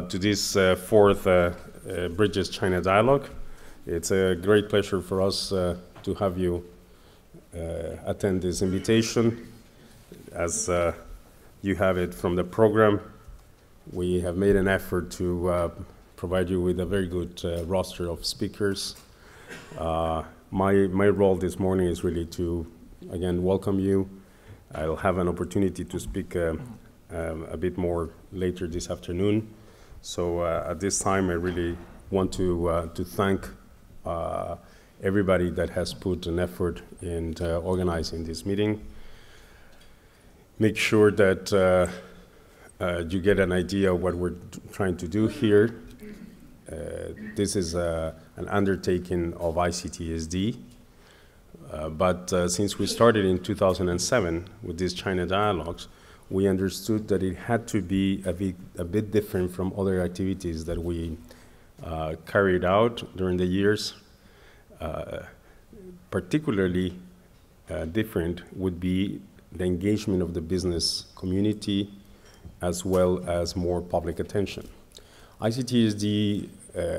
to this fourth Bridges China Dialogue. It's a great pleasure for us to have you attend this invitation. As you have it from the program, we have made an effort to provide you with a very good roster of speakers. My role this morning is really to, again, welcome you. I'll have an opportunity to speak a bit more later this afternoon. So at this time, I really want to thank everybody that has put an effort in organizing this meeting. Make sure that you get an idea of what we're trying to do here. This is an undertaking of ICTSD. But since we started in 2007 with these China Dialogues, we understood that it had to be a bit different from other activities that we carried out during the years. Particularly different would be the engagement of the business community as well as more public attention. ICTSD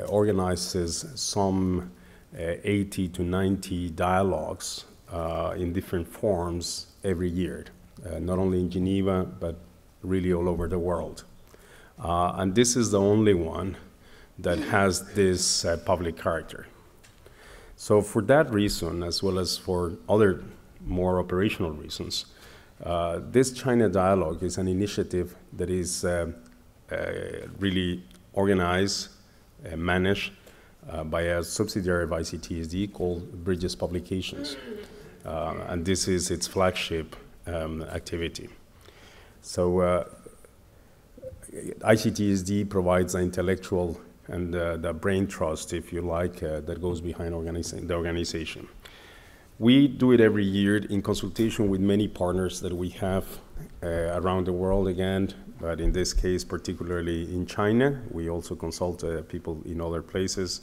organizes some 80 to 90 dialogues in different forms every year. Not only in Geneva, but really all over the world. And this is the only one that has this public character. So for that reason, as well as for other more operational reasons, this China Dialogue is an initiative that is really organized and managed by a subsidiary of ICTSD called Bridges Publications. And this is its flagship activity. So ICTSD provides the intellectual and the brain trust, if you like, that goes behind the organization. We do it every year in consultation with many partners that we have around the world again, but in this case, particularly in China. We also consult people in other places.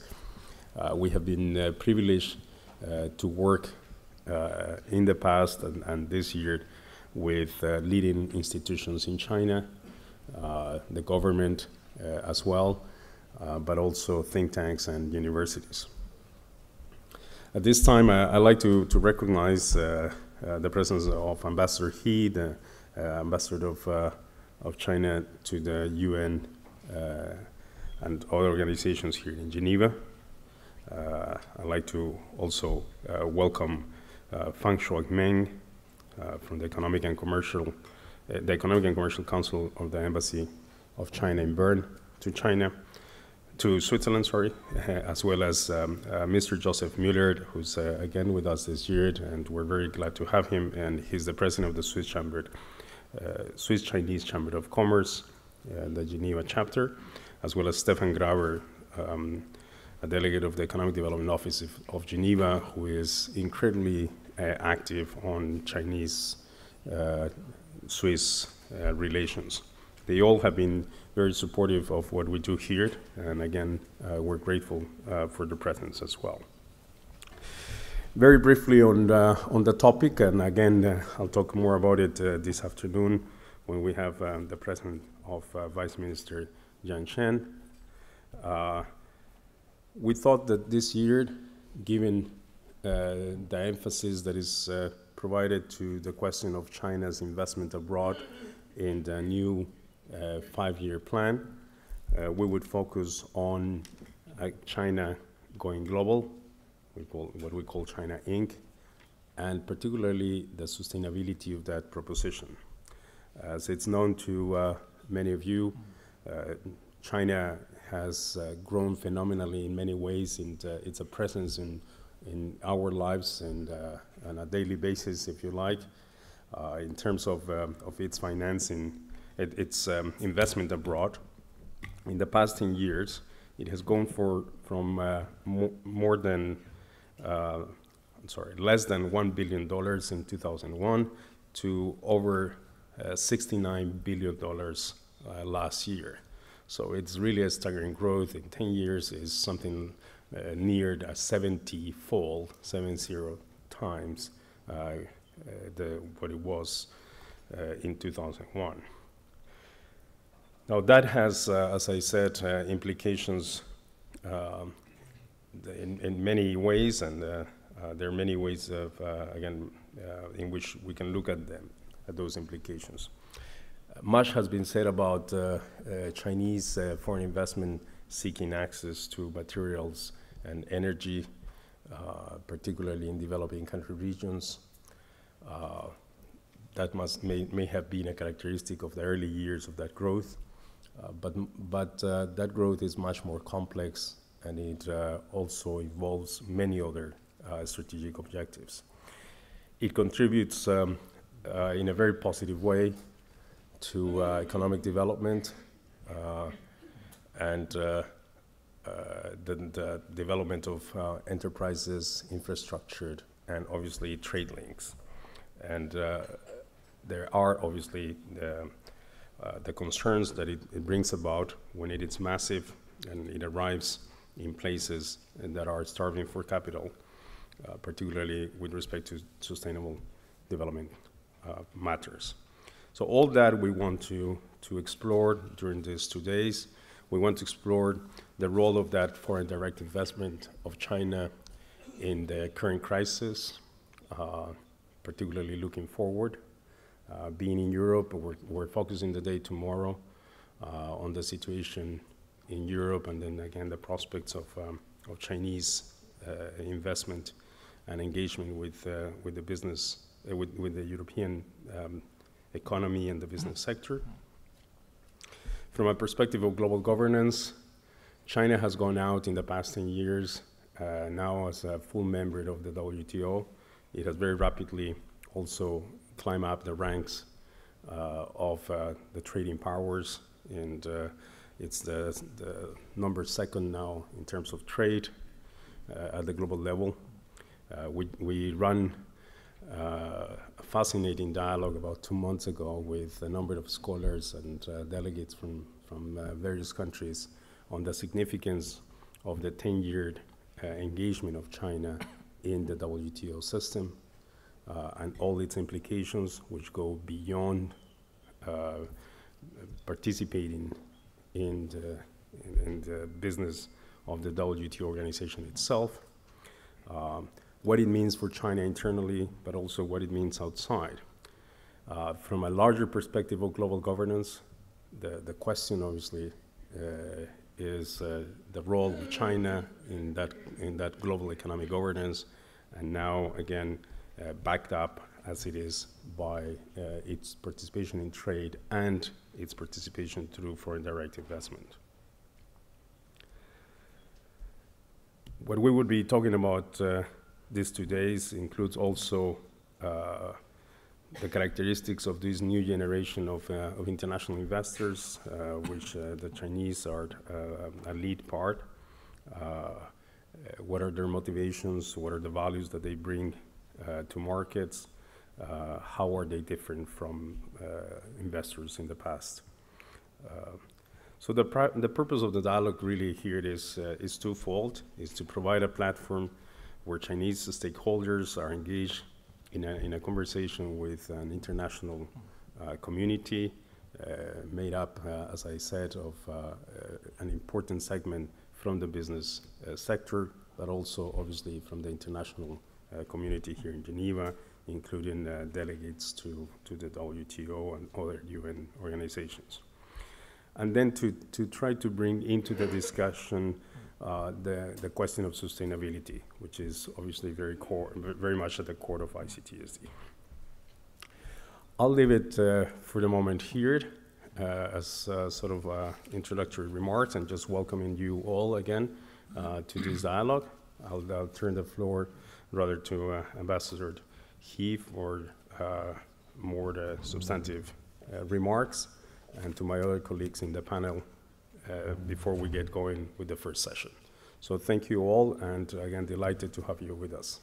We have been privileged to work in the past and this year with leading institutions in China, the government as well, but also think tanks and universities. At this time, I'd like to recognize the presence of Ambassador He, the ambassador of China to the UN and other organizations here in Geneva. I'd like to also welcome Fang Shuangmeng from the Economic and Commercial Council of the Embassy of China in Bern to Switzerland, sorry, as well as Mr. Joseph Müller, who's again with us this year, and we're very glad to have him. And he's the president of the Swiss Chinese Chamber of Commerce, the Geneva chapter, as well as Stefan Grauer, a delegate of the Economic Development Office of Geneva, who is incredibly active on Chinese-Swiss relations. They all have been very supportive of what we do here, and again, we're grateful for the presence as well. Very briefly on the topic, and again, I'll talk more about it this afternoon when we have the presence of Vice Minister Jiang Shan. We thought that this year, given the emphasis that is provided to the question of China's investment abroad in the new 5-year plan, we would focus on China going global, what we call China Inc., and particularly the sustainability of that proposition. As it's known to many of you, China has grown phenomenally in many ways, and it's a presence in our lives and on a daily basis, if you like, in terms of its financing, its investment abroad. In the past 10 years, it has gone from less than $1 billion in 2001 to over $69 billion last year. So it's really a staggering growth. In 10 years is something near a 70 times what it was in 2001. Now that has, as I said, implications in many ways, and there are many ways of, again, in which we can look at them, at those implications. Much has been said about Chinese foreign investment seeking access to materials and energy, particularly in developing country regions. That may have been a characteristic of the early years of that growth, but that growth is much more complex, and it also involves many other strategic objectives. It contributes in a very positive way to economic development and the development of enterprises, infrastructure, and obviously trade links. And there are obviously the concerns that it brings about when it is massive and it arrives in places that are starving for capital, particularly with respect to sustainable development matters. So all that we want to explore during these 2 days. We want to explore the role of that foreign direct investment of China in the current crisis, particularly looking forward. Being in Europe, we're focusing the day tomorrow on the situation in Europe, and then again the prospects of Chinese investment and engagement with the business, with the European economy and the business sector. From a perspective of global governance, China has gone out in the past 10 years now as a full member of the WTO. It has very rapidly also climbed up the ranks of the trading powers, and it's the number 2nd now in terms of trade at the global level. We run a fascinating dialogue about 2 months ago with a number of scholars and delegates from various countries on the significance of the 10-year engagement of China in the WTO system and all its implications, which go beyond participating in the business of the WTO organization itself. What it means for China internally, but also what it means outside. From a larger perspective of global governance, the question obviously is the role of China in that global economic governance, and now again backed up as it is by its participation in trade and its participation through foreign direct investment. What we would be talking about these 2 days includes also the characteristics of this new generation of international investors, which the Chinese are a lead part. What are their motivations? What are the values that they bring to markets? How are they different from investors in the past? So the purpose of the dialogue really here is twofold: is to provide a platform where Chinese stakeholders are engaged in a conversation with an international community made up, as I said, of an important segment from the business sector, but also obviously from the international community here in Geneva, including delegates to the WTO and other UN organizations. And then to try to bring into the discussion the question of sustainability, which is obviously very much at the core of ICTSD. I'll leave it for the moment here as sort of introductory remarks, and just welcoming you all again to this dialogue. I'll turn the floor rather to Ambassador He for more substantive remarks, and to my other colleagues in the panel before we get going with the first session. So thank you all, and again, delighted to have you with us.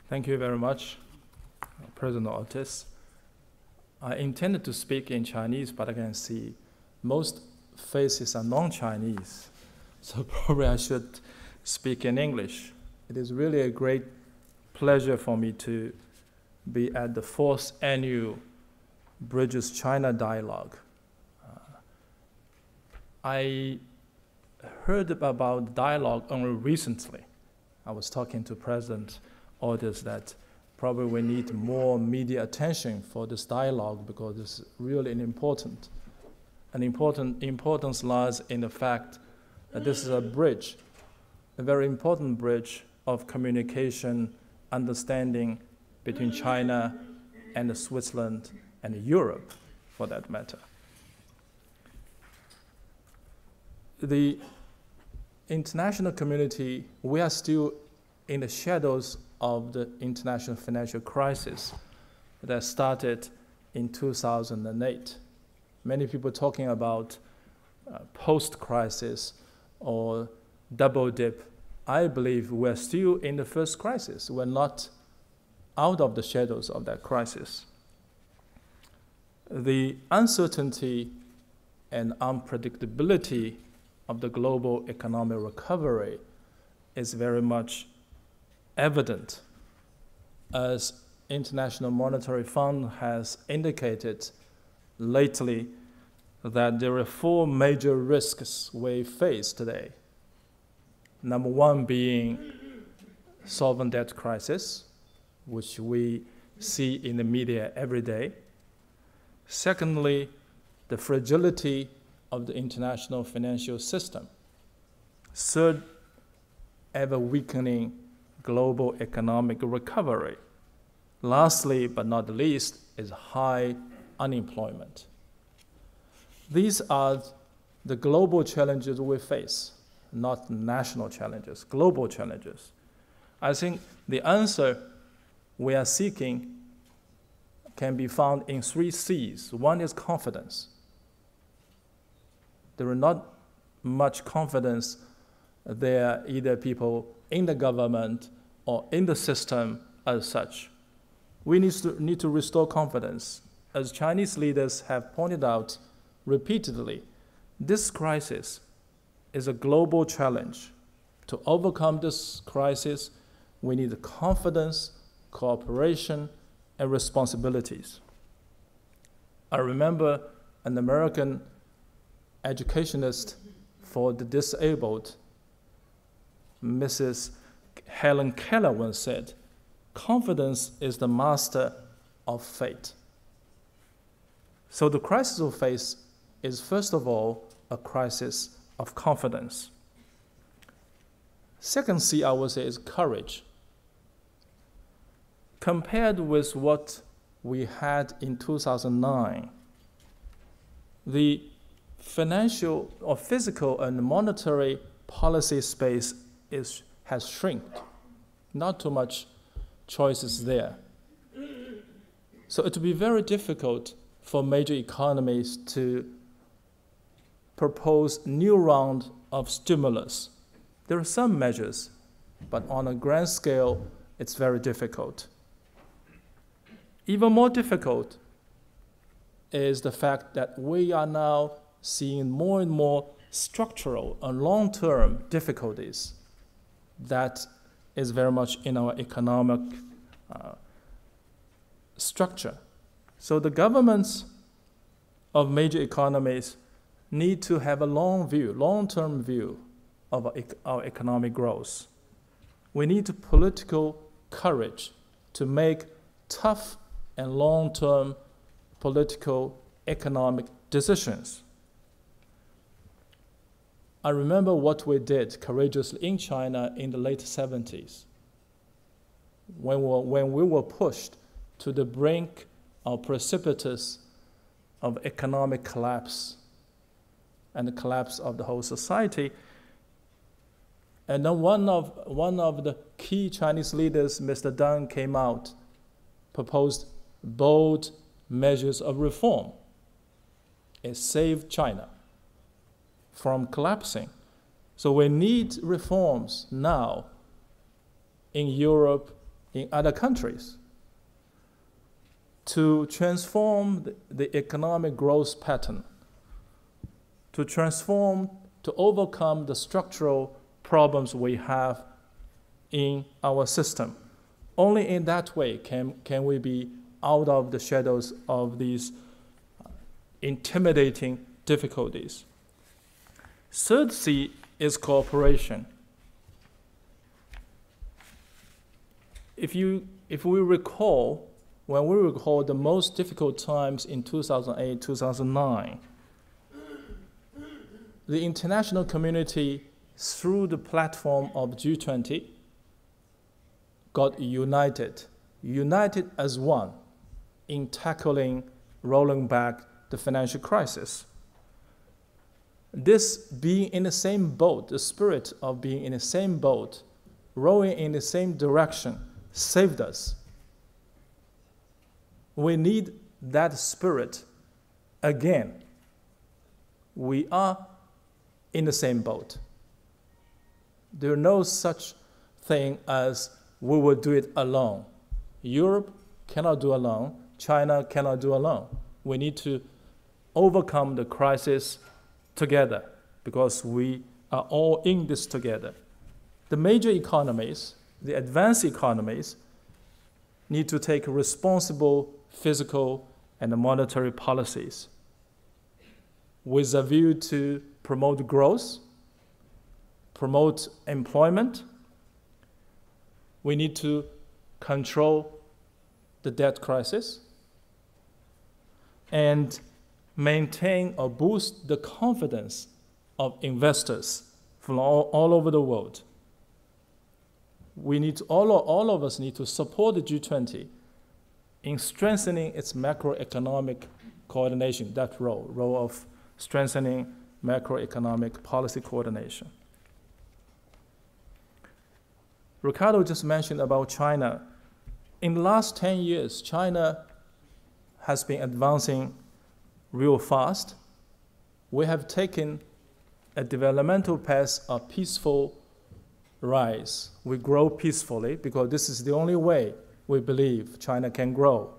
Thank you very much, President Ortiz. I intended to speak in Chinese, but I can see most faces are non-Chinese. So probably I should speak in English. It is really a great pleasure for me to be at the 4th annual Bridges-China Dialogue. I heard about dialogue only recently. I was talking to President Orders that probably we need more media attention for this dialogue because it's really importance lies in the fact that this is a bridge, a very important bridge of communication, understanding between China and Switzerland and Europe, for that matter. The international community, we are still in the shadows of the international financial crisis that started in 2008. Many people talking about post-crisis or double dip. I believe we're still in the first crisis. We're not out of the shadows of that crisis. The uncertainty and unpredictability of the global economic recovery is very much evident, as International Monetary Fund has indicated lately that there are 4 major risks we face today. Number 1 being sovereign debt crisis, which we see in the media every day. Secondly, the fragility of the international financial system. Third, ever weakening global economic recovery. Lastly, but not least, is high unemployment. These are the global challenges we face, not national challenges, global challenges. I think the answer we are seeking can be found in 3 C's. One is confidence. There is not much confidence there, either people in the government or in the system as such. We need to restore confidence. As Chinese leaders have pointed out repeatedly, this crisis is a global challenge. To overcome this crisis, we need confidence, cooperation, and responsibilities. I remember an American educationist for the disabled, Mrs. Helen Keller, once said, "Confidence is the master of fate." So the crisis we face is, first of all, a crisis of confidence. Second C, I would say, is courage. Compared with what we had in 2009, the financial or physical and monetary policy space has shrunk. Not too much choices there. So it will be very difficult for major economies to propose new round of stimulus. There are some measures, but on a grand scale, it's very difficult. Even more difficult is the fact that we are now seeing more and more structural and long-term difficulties that is very much in our economic structure. So the governments of major economies need to have a long-term view of our economic growth. We need political courage to make tough and long-term political economic decisions. I remember what we did courageously in China in the late 70s, when we were pushed to the brink of precipitous of economic collapse and the collapse of the whole society. And then one of the key Chinese leaders, Mr. Deng, came out, proposed bold measures of reform. It saved China from collapsing. So we need reforms now in Europe, in other countries. to transform the economic growth pattern, to overcome the structural problems we have in our system. Only in that way can we be out of the shadows of these intimidating difficulties. Third C is cooperation. If we recall, when we recall the most difficult times in 2008, 2009, the international community, through the platform of G20, got united as one in tackling, rolling back the financial crisis. This being in the same boat, the spirit of being in the same boat, rowing in the same direction, saved us. We need that spirit again. We are in the same boat. There is no such thing as we will do it alone. Europe cannot do alone. China cannot do alone. We need to overcome the crisis together because we are all in this together. The major economies, the advanced economies, need to take responsible fiscal and monetary policies with a view to promote growth, promote employment. We need to control the debt crisis and maintain or boost the confidence of investors from all over the world. We need to, all of us need to support the G20 in strengthening its macroeconomic coordination, that role of strengthening macroeconomic policy coordination. Ricardo just mentioned about China. In the last 10 years, China has been advancing real fast. We have taken a developmental path of peaceful rise. We grow peacefully because this is the only way we believe China can grow.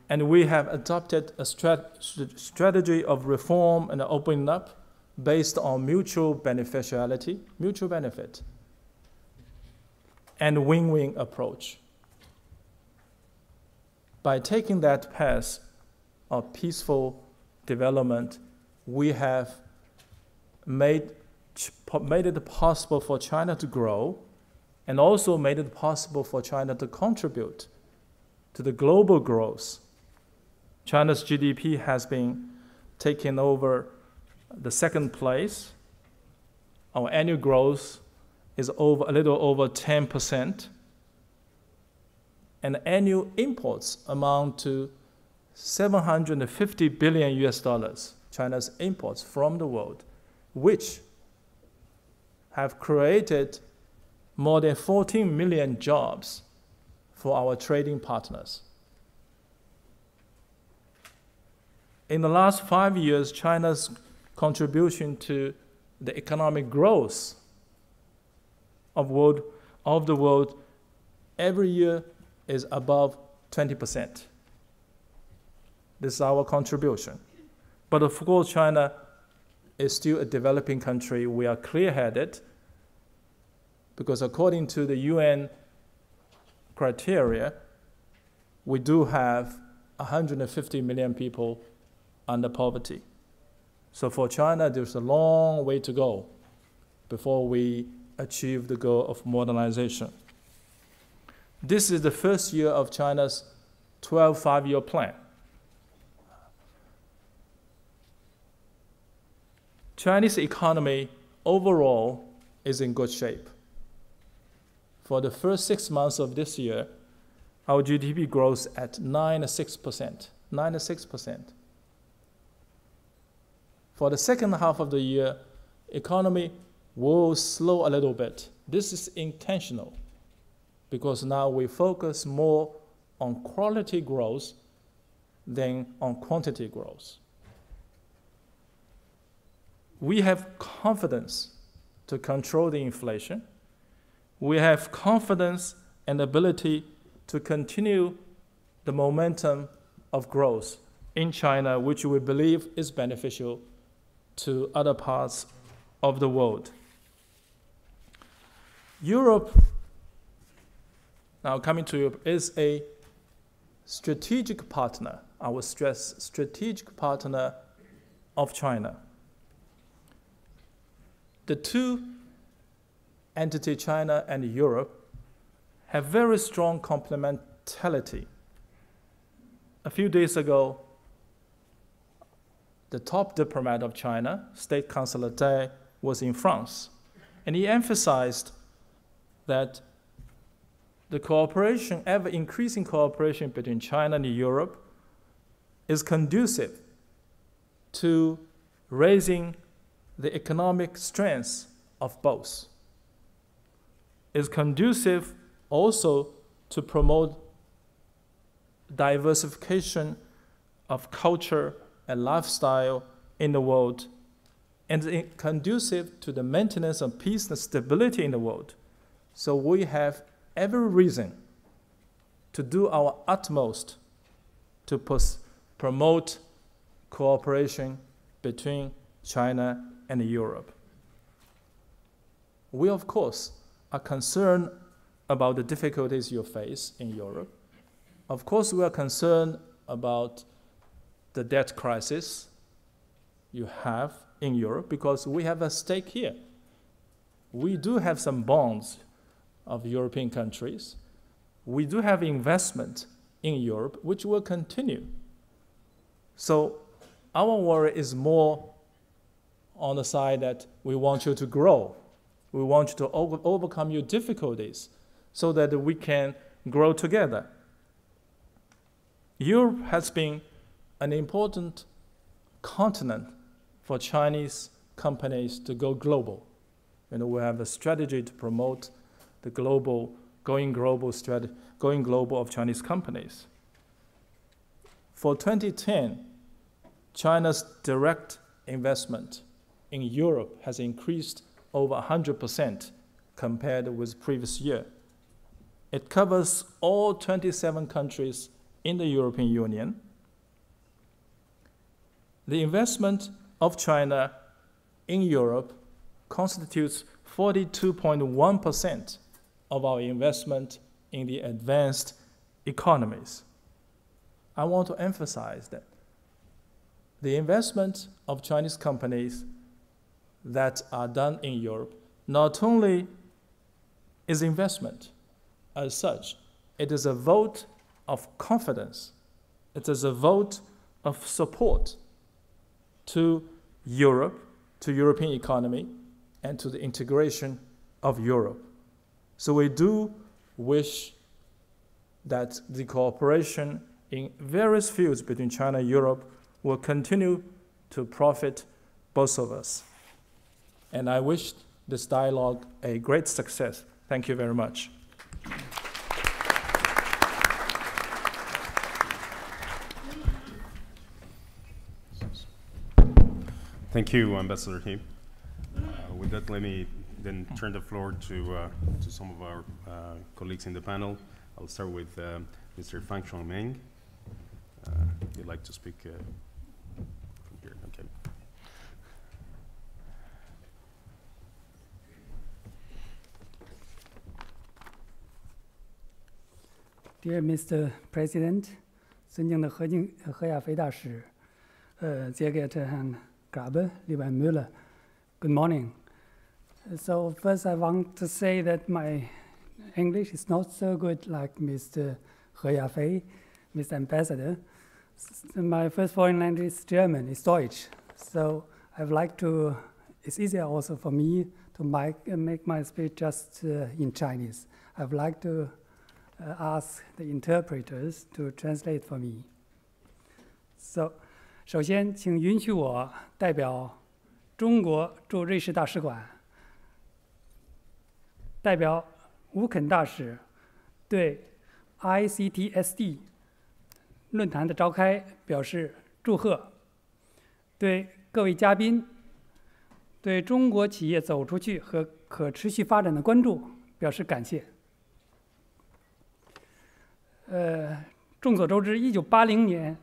And we have adopted a strategy of reform and opening up based on mutual beneficiality, mutual benefit, and win-win approach. By taking that path of peaceful development, we have made it possible for China to grow and also made it possible for China to contribute to the global growth. China's GDP has been taking over the second place. Our annual growth is a little over 10%. And annual imports amount to $750 billion US, China's imports from the world, which have created more than 14 million jobs for our trading partners. In the last 5 years, China's contribution to the economic growth of the world every year is above 20%. This is our contribution. But of course, China is still a developing country. We are clear-headed because according to the UN criteria, we do have 150 million people under poverty. So for China, there's a long way to go before we achieve the goal of modernization. This is the first year of China's 12 five-year plan. Chinese economy overall is in good shape. For the first 6 months of this year, our GDP grows at 9.6%. 9.6%. For the second half of the year, economy will slow a little bit. This is intentional because now we focus more on quality growth than on quantity growth. We have confidence to control the inflation. We have confidence and ability to continue the momentum of growth in China, which we believe is beneficial to other parts of the world. Europe, now coming to Europe, is a strategic partner, I will stress, strategic partner of China. The two entities, China and Europe, have very strong complementarity. A few days ago, the top diplomat of China, State Councilor Dai, was in France, and he emphasized that the cooperation, ever-increasing cooperation between China and Europe is conducive to raising the economic strength of both. Is conducive also to promote diversification of culture and lifestyle in the world, and conducive to the maintenance of peace and stability in the world. So we have every reason to do our utmost to promote cooperation between China and Europe. We, of course, are concerned about the difficulties you face in Europe. Of course, we are concerned about the debt crisis you have in Europe because we have a stake here. We do have some bonds of European countries. We do have investment in Europe, which will continue. So our worry is more on the side that we want you to grow. We want you to overcome your difficulties so that we can grow together. Europe has been an important continent for Chinese companies to go global. And we have a strategy to promote the going global of Chinese companies. For 2010, China's direct investment in Europe has increased over 100% compared with previous year. It covers all 27 countries in the European Union. The investment of China in Europe constitutes 42.1% of our investment in the advanced economies. I want to emphasize that the investment of Chinese companies that are done in Europe not only is investment as such, it is a vote of confidence. It is a vote of support to Europe, to European economy, and to the integration of Europe. So we do wish that the cooperation in various fields between China and Europe will continue to profit both of us. And I wish this dialogue a great success. Thank you very much. Thank you, Ambassador He. With that, let me then turn the floor to some of our colleagues in the panel. I'll start with Mr. Fang Chongmeng. If you'd like to speak from here, okay. Dear Mr. President, 尊敬的何亚飞大使, sehr geehrter Herrn Grabe, lieber Herr Müller, good morning. So first I want to say that my English is not so good like Mr. He Yafei, Mr. Ambassador. My first foreign language is German, it's Deutsch. So I'd like to, it's easier also for me to make my speech just in Chinese. I'd like to ask the interpreters to translate for me. So, 首先，请允许我代表中国驻瑞士大使馆，代表吴肯大使对 ICTSD 论坛的召开表示祝贺，对各位嘉宾对中国企业走出去和可持续发展的关注表示感谢。众所周知，1980年，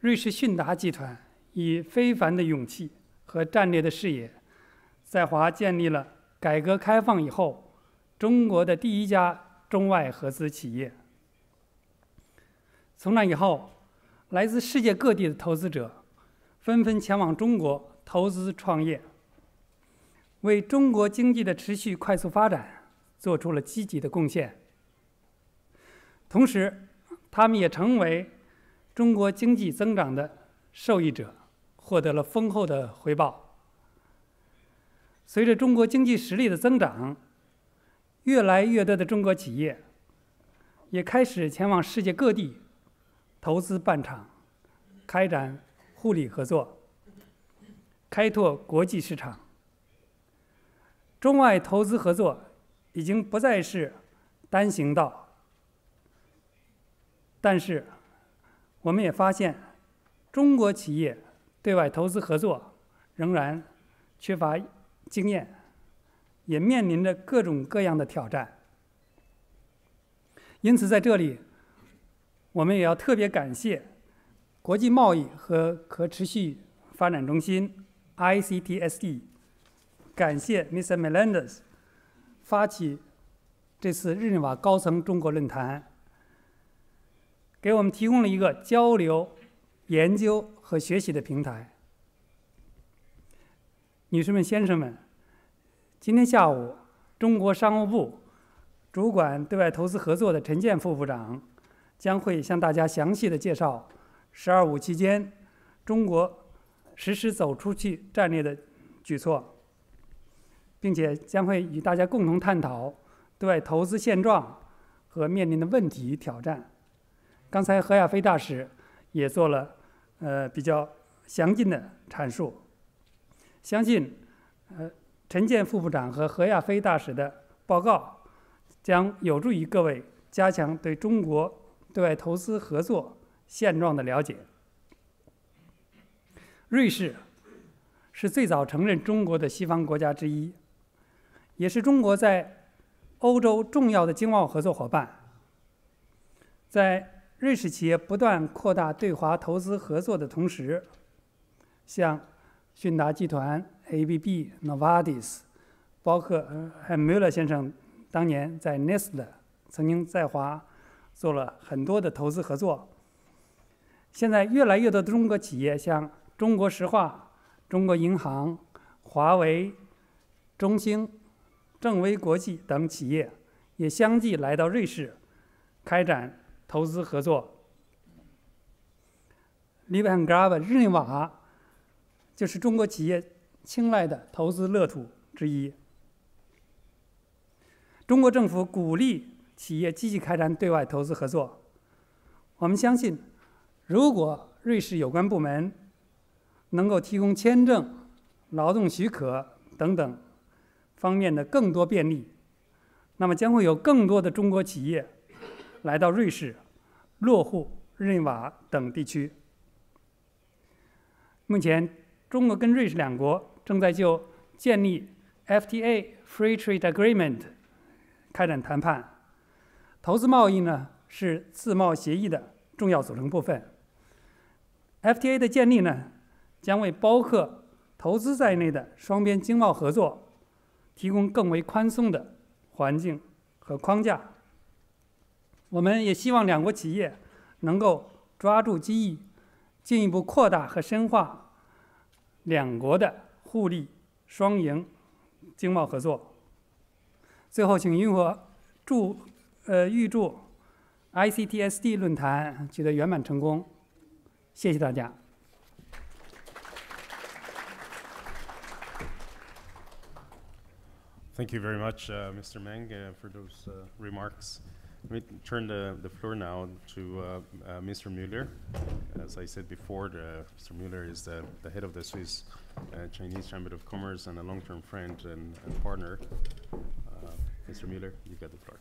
瑞士迅达集团以非凡的勇气和战略的视野，在华建立了改革开放以后中国的第一家中外合资企业。从那以后，来自世界各地的投资者纷纷前往中国投资创业，为中国经济的持续快速发展做出了积极的贡献。同时，他们也成为中国经济增长的受益者，获得了丰厚的回报。随着中国经济实力的增长，越来越多的中国企业也开始前往世界各地投资办厂，开展互利合作，开拓国际市场。中外投资合作已经不再是单行道。但是，我们也发现，中国企业对外投资合作仍然缺乏经验，也面临着各种各样的挑战。因此，在这里，我们也要特别感谢国际贸易和可持续发展中心 ICTSD， 感谢 Mr. Melendez 发起这次日内瓦高层中国论坛，给我们提供了一个交流、研究和学习的平台。女士们、先生们，今天下午，中国商务部主管对外投资合作的陈建副部长将会向大家详细的介绍“十二五”期间中国实施走出去战略的举措，并且将会与大家共同探讨对外投资现状和面临的问题与挑战。刚才何亚飞大使也做了比较详尽的阐述，相信陈建副部长和何亚飞大使的报告将有助于各位加强对中国对外投资合作现状的了解。瑞士是最早承认中国的西方国家之一，也是中国在欧洲重要的经贸合作伙伴。在瑞士企业不断扩大对华投资合作的同时，像迅达集团、ABB、Novartis， 包括Müller 先生当年在 Nestle 曾经在华做了很多的投资合作。现在越来越多的中国企业，像中国石化、中国银行、华为、中兴、正威国际等企业，也相继来到瑞士开展投资合作。Liebengrave 日内瓦就是中国企业青睐的投资乐土之一。中国政府鼓励企业积极开展对外投资合作。我们相信，如果瑞士有关部门能够提供签证、劳动许可等等方面的更多便利，那么将会有更多的中国企业来到瑞士，落户日内瓦等地区。目前，中国跟瑞士两国正在就建立 FTA Free Trade Agreement 开展谈判。投资贸易呢是自贸协议的重要组成部分。FTA 的建立呢，将为包括投资在内的双边经贸合作提供更为宽松的环境和框架。我们也希望两国企业能够抓住机遇，进一步扩大和深化两国的互利双赢经贸合作。最后，请允我预祝 ICTSD 论坛取得圆满成功。谢谢大家。Thank you very much, Mr. Meng, for those remarks. Let me turn the floor now to Mr. Müller. As I said before, Mr. Müller is the head of the Swiss Chinese Chamber of Commerce and a long-term friend and partner. Mr. Müller, you got the floor.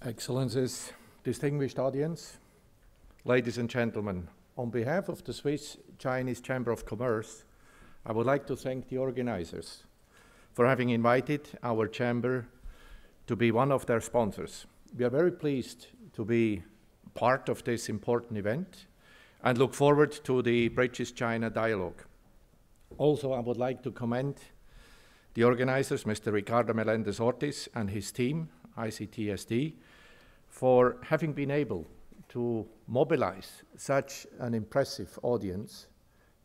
Excellencies, distinguished audience, ladies and gentlemen, on behalf of the Swiss Chinese Chamber of Commerce, I would like to thank the organizers for having invited our chamber to be one of their sponsors. We are very pleased to be part of this important event and look forward to the British-China dialogue. Also, I would like to commend the organizers, Mr. Ricardo Melendez-Ortiz and his team, ICTSD, for having been able to mobilize such an impressive audience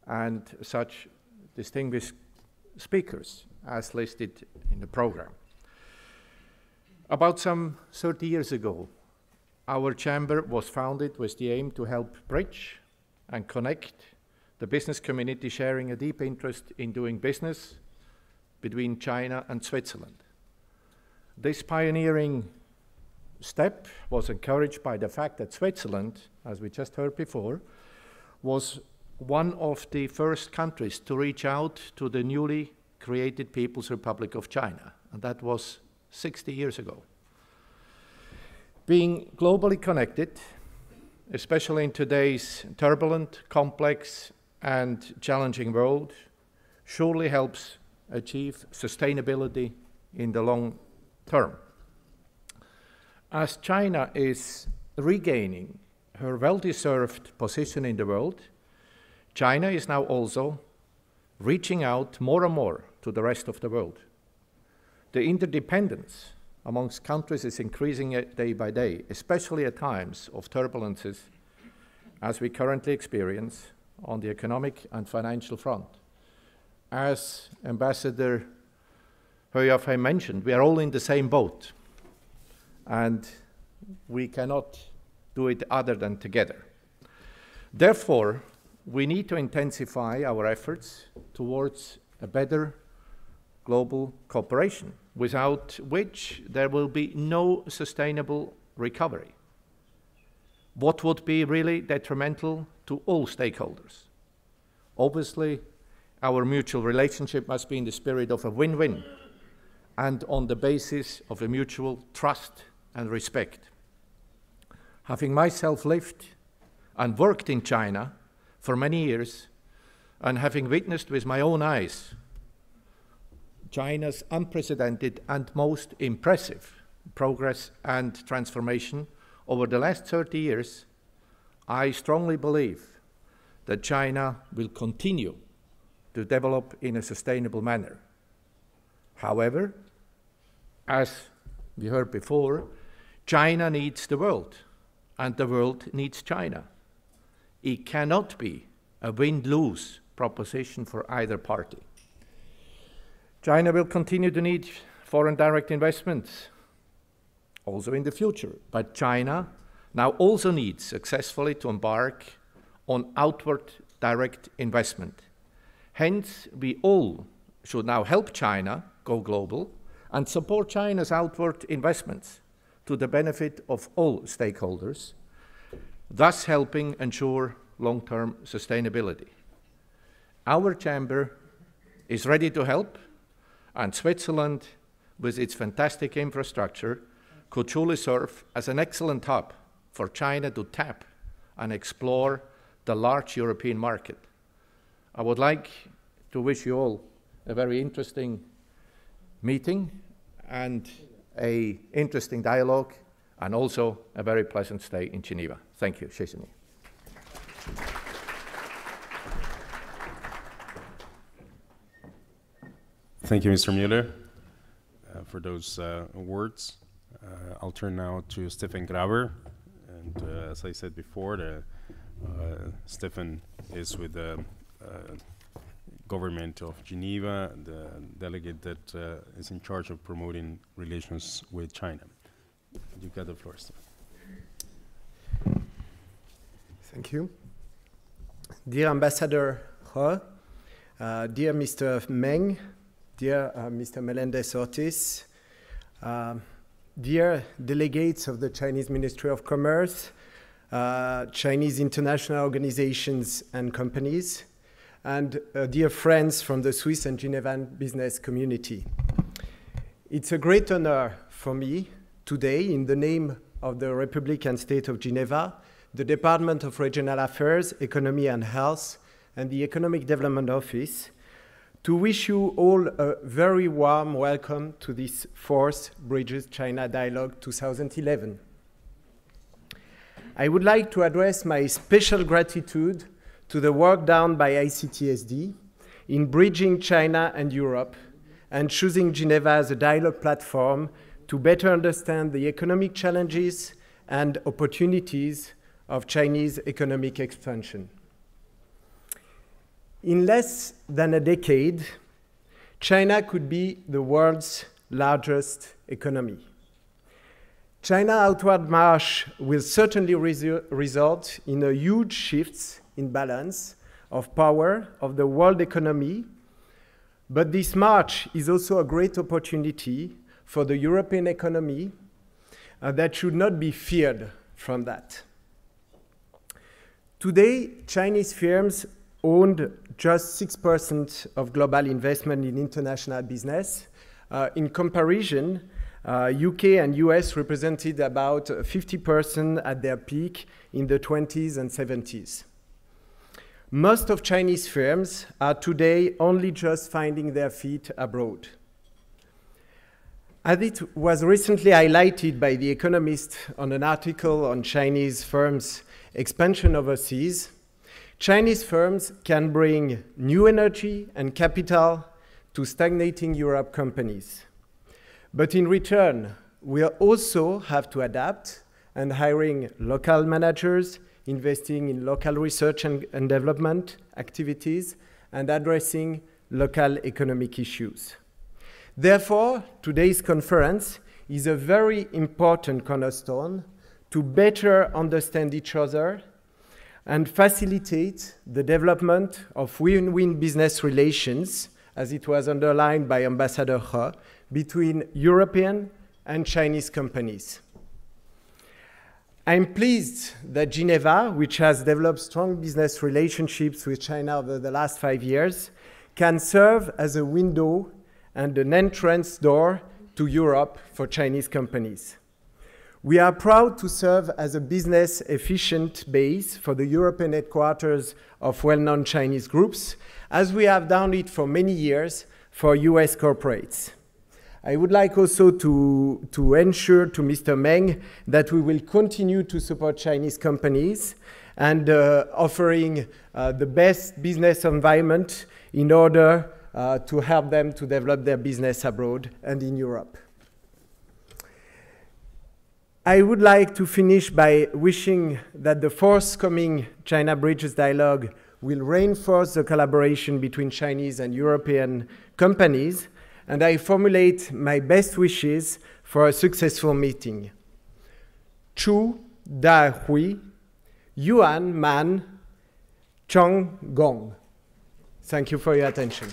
and such distinguished speakers as listed in the program. About some 30 years ago, our chamber was founded with the aim to help bridge and connect the business community sharing a deep interest in doing business between China and Switzerland. This pioneering step was encouraged by the fact that Switzerland, as we just heard before, was one of the first countries to reach out to the newly created People's Republic of China, and that was 60 years ago. Being globally connected, especially in today's turbulent, complex, and challenging world, surely helps achieve sustainability in the long term. As China is regaining her well-deserved position in the world, China is now also reaching out more and more to the rest of the world. The interdependence amongst countries is increasing day by day, especially at times of turbulences as we currently experience on the economic and financial front. As Ambassador He Yafei mentioned, we are all in the same boat, and we cannot do it other than together. Therefore, we need to intensify our efforts towards a better global cooperation, without which there will be no sustainable recovery. What would be really detrimental to all stakeholders? Obviously, our mutual relationship must be in the spirit of a win-win and on the basis of a mutual trust and respect. Having myself lived and worked in China for many years, and having witnessed with my own eyes China's unprecedented and most impressive progress and transformation over the last 30 years, I strongly believe that China will continue to develop in a sustainable manner. However, as we heard before, China needs the world, and the world needs China. It cannot be a win-lose proposition for either party. China will continue to need foreign direct investments also in the future, but China now also needs successfully to embark on outward direct investment. Hence, we all should now help China go global and support China's outward investments to the benefit of all stakeholders, thus helping ensure long-term sustainability. Our chamber is ready to help, and Switzerland, with its fantastic infrastructure, could truly serve as an excellent hub for China to tap and explore the large European market. I would like to wish you all a very interesting meeting and an interesting dialogue, and also a very pleasant stay in Geneva. Thank you. 谢谢你. Thank you, Mr. Müller, for those words. I'll turn now to Stefan Graber. And as I said before, Stefan is with the government of Geneva, the delegate that is in charge of promoting relations with China. You got the floor, Stefan. Thank you. Dear Ambassador He, dear Mr. Meng, dear Mr. Melendez-Ortiz, dear delegates of the Chinese Ministry of Commerce, Chinese international organizations and companies, and dear friends from the Swiss and Genevan business community. It's a great honor for me today, in the name of the Republic and State of Geneva, the Department of Regional Affairs, Economy and Health, and the Economic Development Office, to wish you all a very warm welcome to this 4th Bridges China Dialogue 2011. I would like to address my special gratitude to the work done by ICTSD in bridging China and Europe and choosing Geneva as a dialogue platform to better understand the economic challenges and opportunities of Chinese economic expansion. In less than a decade, China could be the world's largest economy. China's outward march will certainly result in a huge shift in balance of power of the world economy, but this march is also a great opportunity for the European economy that should not be feared from that. Today, Chinese firms owned just 6% of global investment in international business. In comparison, UK and US represented about 50% at their peak in the 20s and 70s. Most of Chinese firms are today only just finding their feet abroad. As it was recently highlighted by The Economist on an article on Chinese firms' expansion overseas, Chinese firms can bring new energy and capital to stagnating Europe companies. But in return, we also have to adapt and hiring local managers, investing in local research and development activities, and addressing local economic issues. Therefore, today's conference is a very important cornerstone to better understand each other and facilitate the development of win-win business relations, as it was underlined by Ambassador He, between European and Chinese companies. I'm pleased that Geneva, which has developed strong business relationships with China over the last 5 years, can serve as a window and an entrance door to Europe for Chinese companies. We are proud to serve as a business-efficient base for the European headquarters of well-known Chinese groups, as we have done it for many years for US corporates. I would like also to ensure to Mr. Meng that we will continue to support Chinese companies and offering the best business environment in order to help them to develop their business abroad and in Europe. I would like to finish by wishing that the forthcoming China Bridges Dialogue will reinforce the collaboration between Chinese and European companies, and I formulate my best wishes for a successful meeting. Chu Da Hui, Yuan Man, Chong Gong. Thank you for your attention.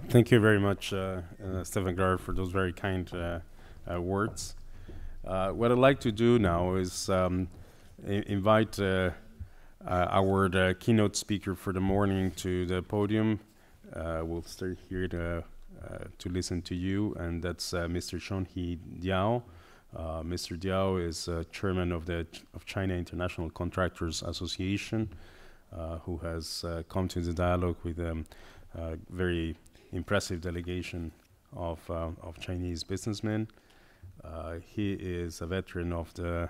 Thank you very much, Stefan Gard, for those very kind words. What I'd like to do now is invite our keynote speaker for the morning to the podium. We'll start here to listen to you, and that's Mr. Shonhee Diao. Mr. Diao is chairman of China International Contractors Association, who has come to the dialogue with a very impressive delegation of Chinese businessmen. He is a veteran of the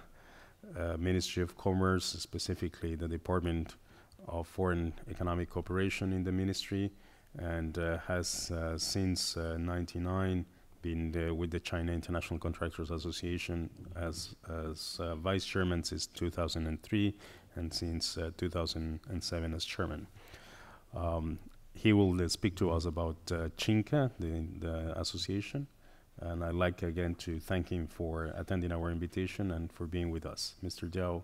Ministry of Commerce, specifically the Department of Foreign Economic Cooperation in the ministry, and has since 1999 been with the China International Contractors Association as vice chairman since 2003, and since 2007 as chairman. He will speak to us about CINCA, the association, and I'd like again to thank him for attending our invitation and for being with us. Mr. Diao,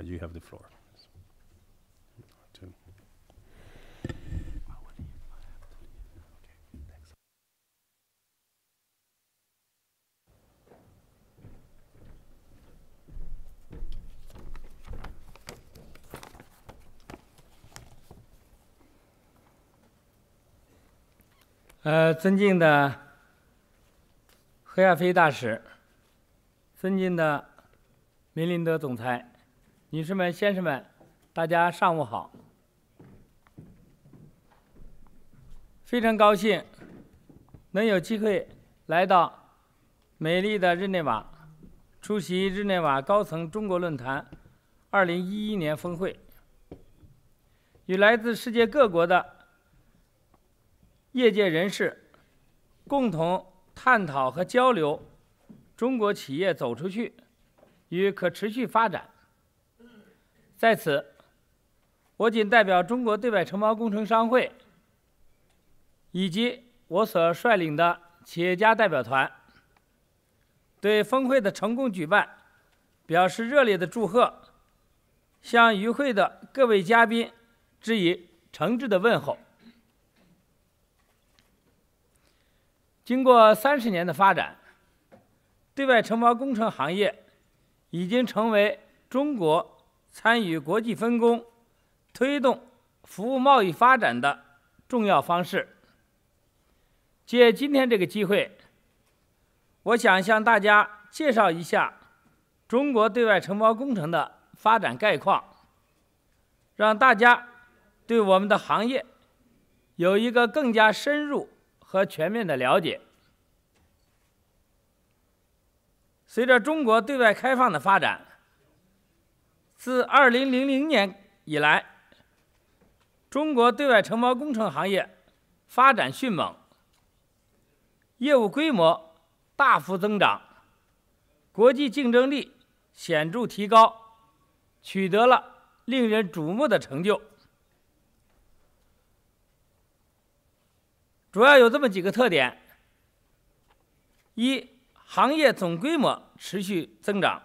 you have the floor.尊敬的何亚飞大使，尊敬的梅林德总裁，女士们、先生们，大家上午好。非常高兴能有机会来到美丽的日内瓦，出席日内瓦高层中国论坛2011年峰会，与来自世界各国的业界人士共同探讨和交流中国企业走出去与可持续发展。在此，我仅代表中国对外承包工程商会以及我所率领的企业家代表团，对峰会的成功举办表示热烈的祝贺，向与会的各位嘉宾致以诚挚的问候。经过30年的发展，对外承包工程行业已经成为中国参与国际分工、推动服务贸易发展的重要方式。借今天这个机会，我想向大家介绍一下中国对外承包工程的发展概况，让大家对我们的行业有一个更加深入和全面的了解。随着中国对外开放的发展，自2000年以来，中国对外承包工程行业发展迅猛，业务规模大幅增长，国际竞争力显著提高，取得了令人瞩目的成就。主要有这么几个特点：一、行业总规模持续增长。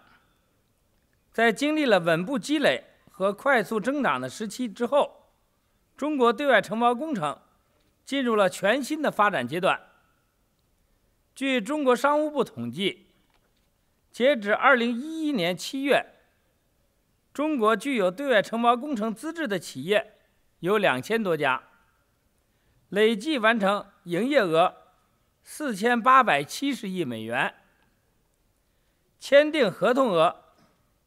在经历了稳步积累和快速增长的时期之后，中国对外承包工程进入了全新的发展阶段。据中国商务部统计，截止2011年7月，中国具有对外承包工程资质的企业有2000多家，累计完成营业额4870亿美元，签订合同额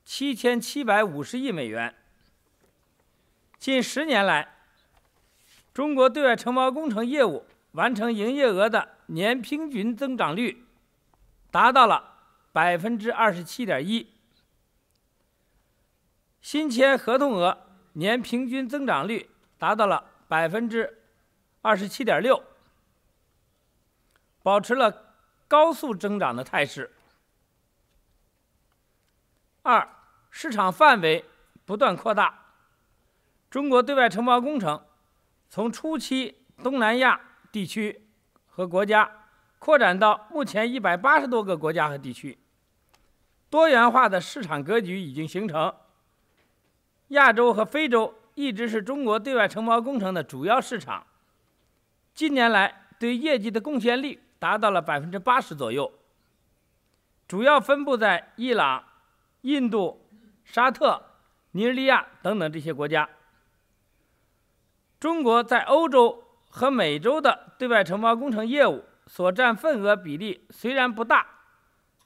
7750亿美元。近10年来，中国对外承包工程业务完成营业额的年平均增长率达到了27.1%，新签合同额年平均增长率达到了27.6%，保持了高速增长的态势。二、市场范围不断扩大。中国对外承包工程从初期东南亚地区和国家扩展到目前180多个国家和地区，多元化的市场格局已经形成。亚洲和非洲一直是中国对外承包工程的主要市场，近年来对业绩的贡献率达到了80%左右，主要分布在伊朗、印度、沙特、尼日利亚等等这些国家。中国在欧洲和美洲的对外承包工程业务所占份额比例虽然不大，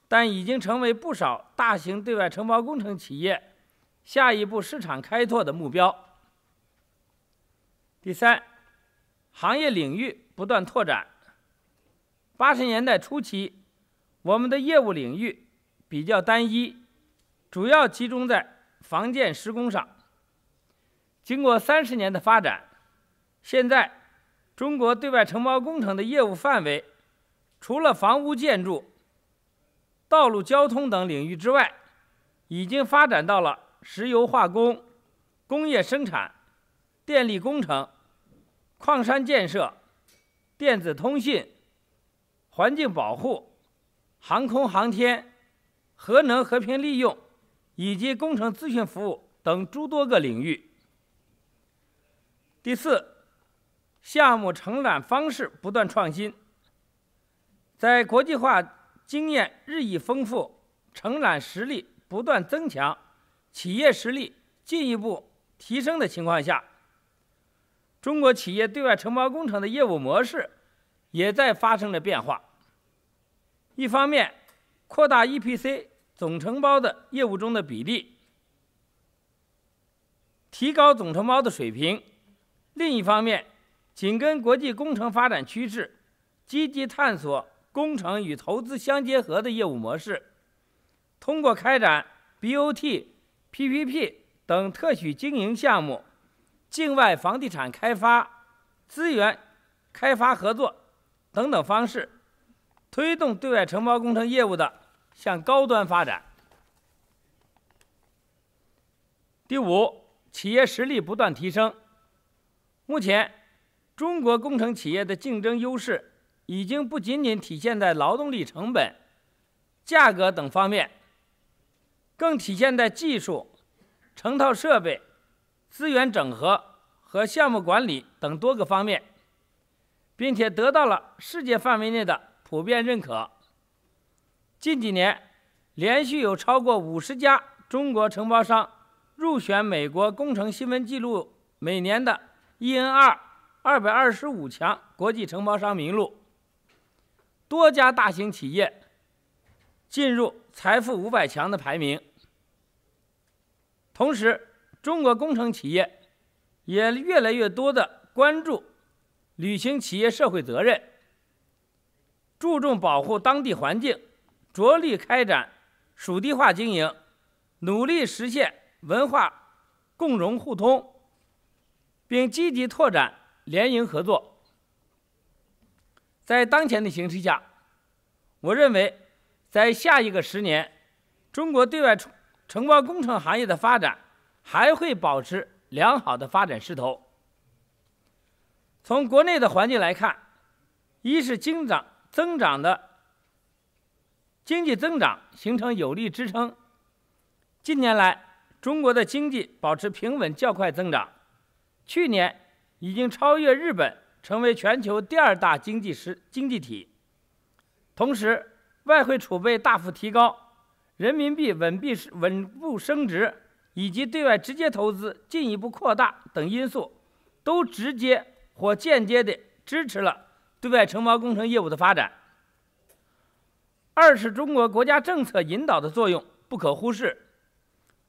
但已经成为不少大型对外承包工程企业下一步市场开拓的目标。第三，行业领域不断拓展。80年代初期，我们的业务领域比较单一，主要集中在房建施工上。经过30年的发展，现在中国对外承包工程的业务范围，除了房屋建筑、道路交通等领域之外，已经发展到了石油化工、工业生产、电力工程、矿山建设、电子通信、环境保护、航空航天、核能和平利用以及工程咨询服务等诸多个领域。第四，项目承揽方式不断创新。在国际化经验日益丰富、承揽实力不断增强、企业实力进一步提升的情况下，中国企业对外承包工程的业务模式也在发生着变化。一方面，扩大 EPC 总承包的业务中的比例，提高总承包的水平；另一方面，紧跟国际工程发展趋势，积极探索工程与投资相结合的业务模式，通过开展 BOT、PPP 等特许经营项目、境外房地产开发、资源开发合作等等方式，推动对外承包工程业务的向高端发展。第五，企业实力不断提升。目前，中国工程企业的竞争优势已经不仅仅体现在劳动力成本、价格等方面，更体现在技术、成套设备、资源整合和项目管理等多个方面，并且得到了世界范围内的普遍认可。近几年，连续有超过50家中国承包商入选美国工程新闻记录每年的 ENR 225强国际承包商名录，多家大型企业进入财富500强的排名。同时，中国工程企业也越来越多地关注履行企业社会责任，注重保护当地环境，着力开展属地化经营，努力实现文化共融互通，并积极拓展联营合作。在当前的形势下，我认为在下一个10年，中国对外承包工程行业的发展还会保持良好的发展势头。从国内的环境来看，一是经济增长形成有力支撑。近年来，中国的经济保持平稳较快增长，去年已经超越日本，成为全球第2大经济体。同时，外汇储备大幅提高，人民币稳步升值，以及对外直接投资进一步扩大等因素，都直接或间接地支持了对外承包工程业务的发展。二是中国国家政策引导的作用不可忽视。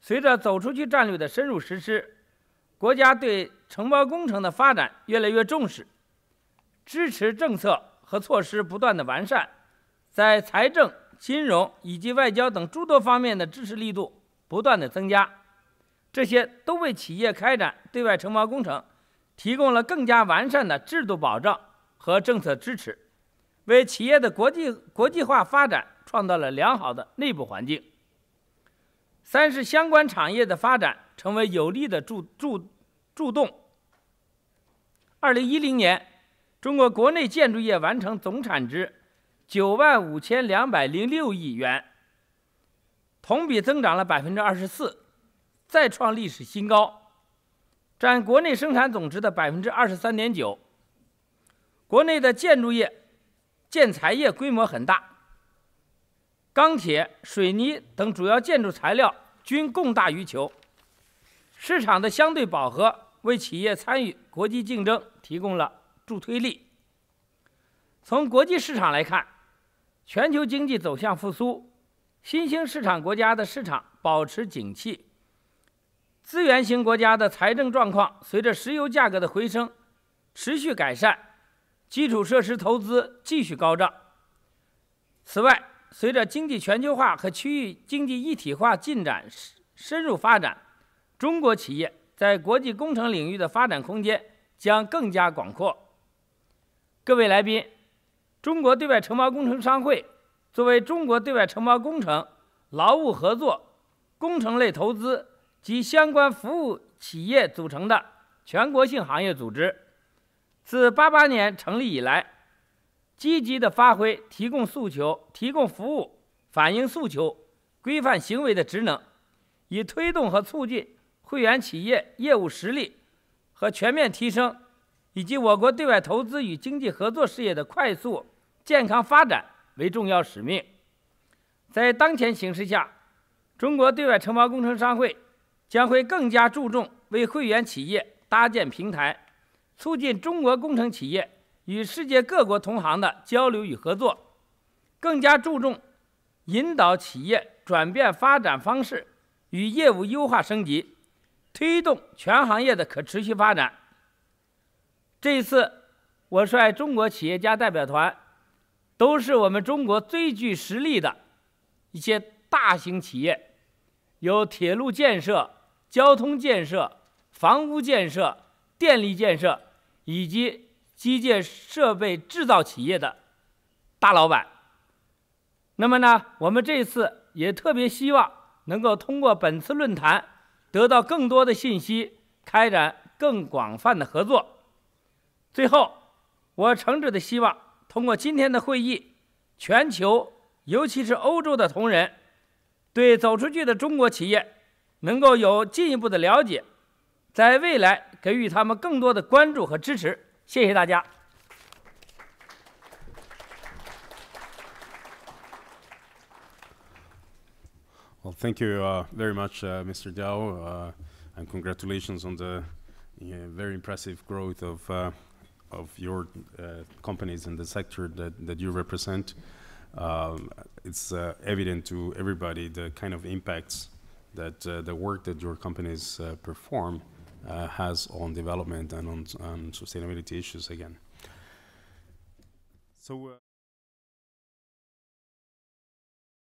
随着走出去战略的深入实施，国家对承包工程的发展越来越重视，支持政策和措施不断的完善，在财政、金融以及外交等诸多方面的支持力度不断的增加，这些都为企业开展对外承包工程提供了更加完善的制度保障和政策支持，为企业的国际化发展创造了良好的内部环境。三是相关产业的发展成为有力的助动。2010年，中国国内建筑业完成总产值95206亿元，同比增长了24%，再创历史新高，占国内生产总值的23.9%。国内的建筑业、建材业规模很大，钢铁、水泥等主要建筑材料均供大于求，市场的相对饱和为企业参与国际竞争提供了助推力。从国际市场来看，全球经济走向复苏，新兴市场国家的市场保持景气，资源型国家的财政状况随着石油价格的回升持续改善，基础设施投资继续高涨。此外，随着经济全球化和区域经济一体化进展深入发展，中国企业在国际工程领域的发展空间将更加广阔。各位来宾，中国对外承包工程商会作为中国对外承包工程、劳务合作、工程类投资及相关服务企业组成的全国性行业组织，自88年成立以来，积极的发挥提供诉求、提供服务、反映诉求、规范行为的职能，以推动和促进会员企业业务实力和全面提升，以及我国对外投资与经济合作事业的快速健康发展为重要使命。在当前形势下，中国对外承包工程商会将会更加注重为会员企业搭建平台，促进中国工程企业与世界各国同行的交流与合作，更加注重引导企业转变发展方式与业务优化升级，推动全行业的可持续发展。这一次，我率中国企业家代表团，都是我们中国最具实力的一些大型企业，有铁路建设、交通建设、房屋建设、电力建设以及机械设备制造企业的大老板。那么呢，我们这次也特别希望能够通过本次论坛得到更多的信息，开展更广泛的合作。最后，我诚挚的希望通过今天的会议，全球尤其是欧洲的同仁对走出去的中国企业能够有进一步的了解，在未来给予他们更多的关注和支持。谢谢大家。Well, thank you very much, Mr. Diao, and congratulations on the very impressive growth of your companies in the sector that you represent. It's evident to everybody the kind of impacts that the work that your companies perform has on development and on sustainability issues again. So.